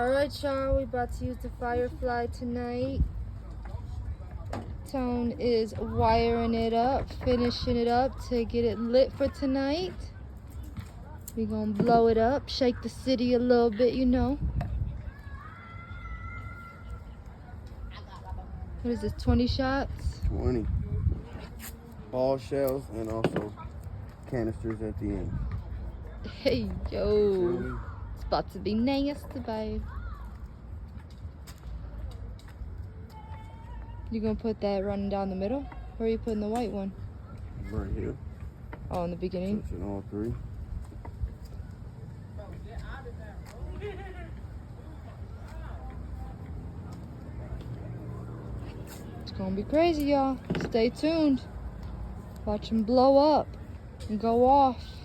Alright, y'all, we about to use the Firefly tonight. Tone is wiring it up, finishing it up to get it lit for tonight. We gonna blow it up, shake the city a little bit, you know. What is this, 20 shots? 20. Ball shells and also canisters at the end. Hey, yo. It's about to be nasty, babe. You gonna put that running down the middle? Where are you putting the white one? Right here. Oh, in the beginning? Touching all three. It's gonna be crazy, y'all. Stay tuned. Watch them blow up and go off.